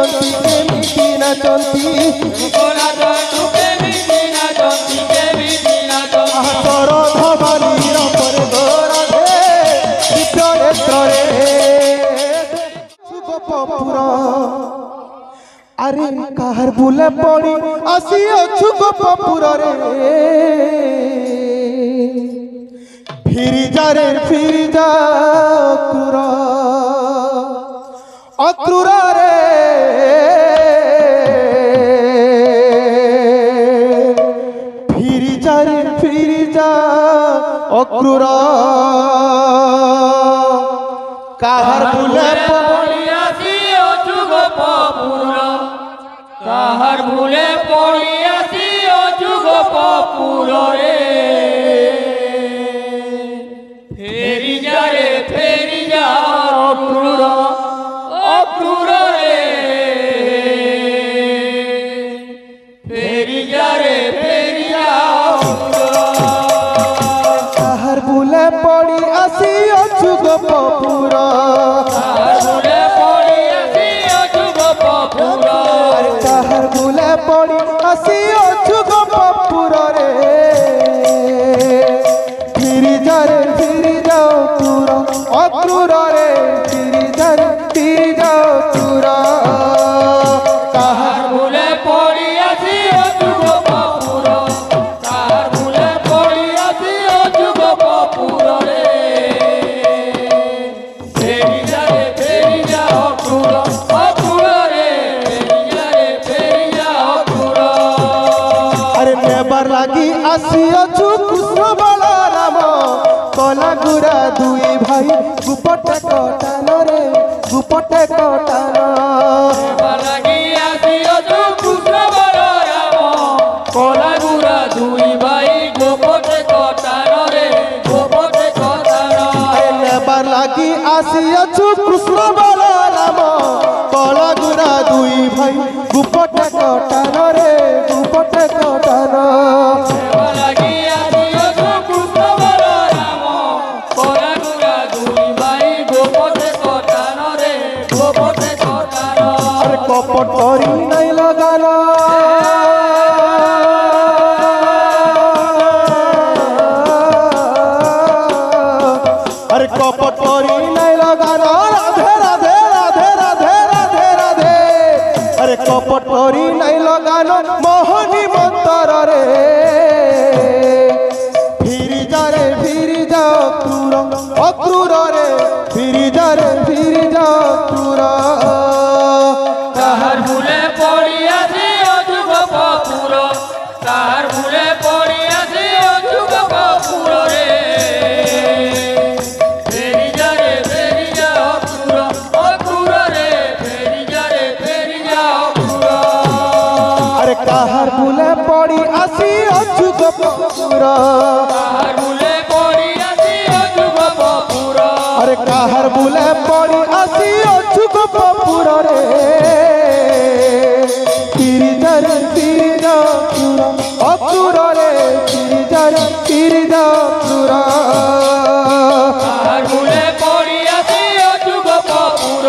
ନାଚନ୍ତି କେମିତି ନାଚନ୍ତି ଶରଧବାନୀର ପରେ ରାଧେ ଦିବ୍ୟ ନେତ୍ରରେ ଗୋପପୁର আরে কাহার বুলে পড়ি আসি অছু গোপপুরে ফিরি যা রে ফিরি যা অক্রুর অক্রুর রে ফিরি যা রে ফিরি যা অক্রুর কাহার বুলে পড়ি আসি অছু গোপপুর কাহার ভুলে পড়িয়াছি অযুগ গোপপুরে ফেরি যা রে ফেরি যা অক্রুর অক্রুর রে ফেরি যা রে ফেরি যা কাহার ভুলে পড়িয়াছি অযুগ গোপপুর কাহার ভুলে পড়িয়াছি অযুগ গোপপুর কাহার ভুলে পড়ি আসি অছু গোপপুরে ফিরি যা রে ফিরি যাও তুর অক্রুর রে ফিরি যা রে ফিরি যাও তুর কাহার ভুলে পড়ি আসি অছু গোপপুর কাহার ভুলে পড়ি আসি অছু গোপপুরে ফিরি যা রে ফিরি যা অক্রুর অক্রুর রে নেবার লাগি আসিছু কৃষ্ণ বলরাম কলাগুড়া দুই ভাই গুপটে কটান রে গুপটে কটান লাগি আসিছু কৃষ্ণ বলরাম কলাগুড়া দুই ভাই গুপটে কটান রে গুপটে কটান নেবার লাগি আসিছু কৃষ্ণ বলরাম কলাগুড়া দুই ভাই গুপটে কটান রে গুপটে কটান কপট করি নাই লাগানো আরে কপট করি নাই লাগানো রাধে রাধে রাধে রাধে রাধে রাধে আরে কপট করি নাই লাগানো মোহনী মন্তর রে ফিরি যা রে ফিরি যা অক্রুর অক্রুর রে ফিরি যা রে ফিরি যা অক্রুর কাহার ভুলে পড়িয়াছি অযুগ গোপপুর কাহার ভুলে পড়িয়াছি অযুগ গোপপুর রে ফেরি যা রে ফেরি যা অক্রুর অক্রুর রে ফেরি যা রে ফেরি যা অক্রুর আরে কাহার ভুলে পড়ি আসি অযুগ গোপপুর কাহার ভুলে পড়িয়াছি অযুগ গোপপুর আরে কাহার ভুলে পড়ি আসি অযুগ গোপপুর রে ফিরি যা রে ফিরি যা অক্রুর রে ফিরি যা রে ফিরি যা অক্রুর কাহার ভুলে পড়িয়াছি অযুগ গোপপুর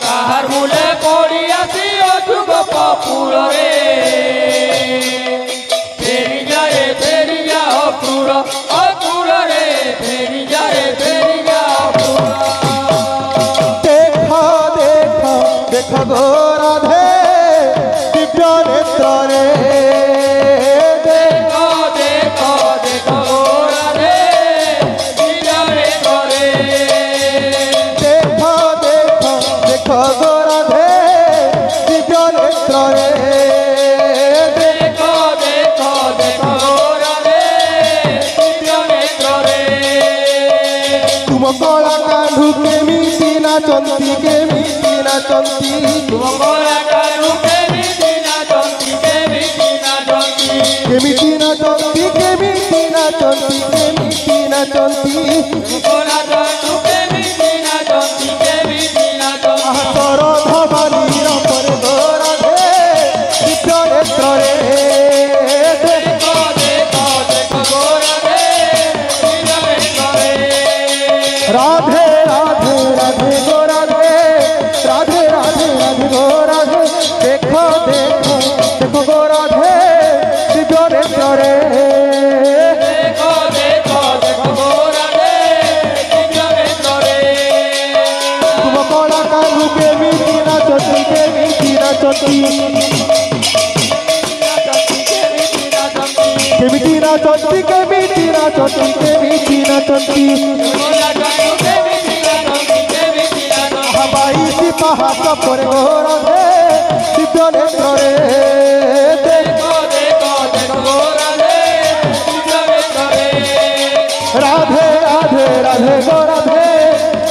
কাহার ভুলে পড়িয়াছি অযুগ গোপপুর রে ফেরি যা রে ফেরি যা অক্রুর অক্রুর রে ফেরি যা রে ফেরি যা অক্রুর দেখো দেখো দেখো গো রাধে দিব্য নেত্রে দেখো দেখো দেখো গো রাধে দিব্য নেত্রে দেখো দেখো দেখো গো রাধে দিব্য নেত্রে দেখো দেখো দেখো গো রাধে দিব্য নেত্রে তুম কলা কাঁধু কেমিতি নাচন্তি কেমিতি নাচন্তি তুম কলা কাঁধু কেমিতি নাচন্তি কেমিতি নাচন্তি কেমিতি নাচন্তি কেমিতি নাচন্তি কেমিতি নাচন্তি কলা কাঁধু কেমিতি নাচন্তি কেমিতি নাচন্তি শরধবানীর পরে রাধে দিব্য নেত্রে দেখো দেখো দেখো গো রাধে দিব্য নেত্রে রাধে রাধে রাধে গো রাধে রাধে রাধে রাধে গো রাধে চন্তি কেমিতি না চন্তি কেমিতি না চন্তি কেমিতি না চন্তি বাইশি পাহাড় পরে রাধে দিব্য নেত্রে রাধে রাধে রাধে গো রাধে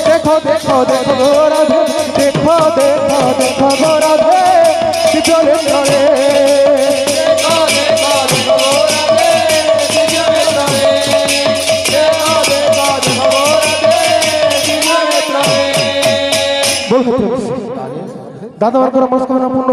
দেখো দেখো দেখো গো রাধে দেখো দেখো দেখো গো রাধে দিব্য নেত্রে দাদা আমার করে মনস্কামনা পূর্ণ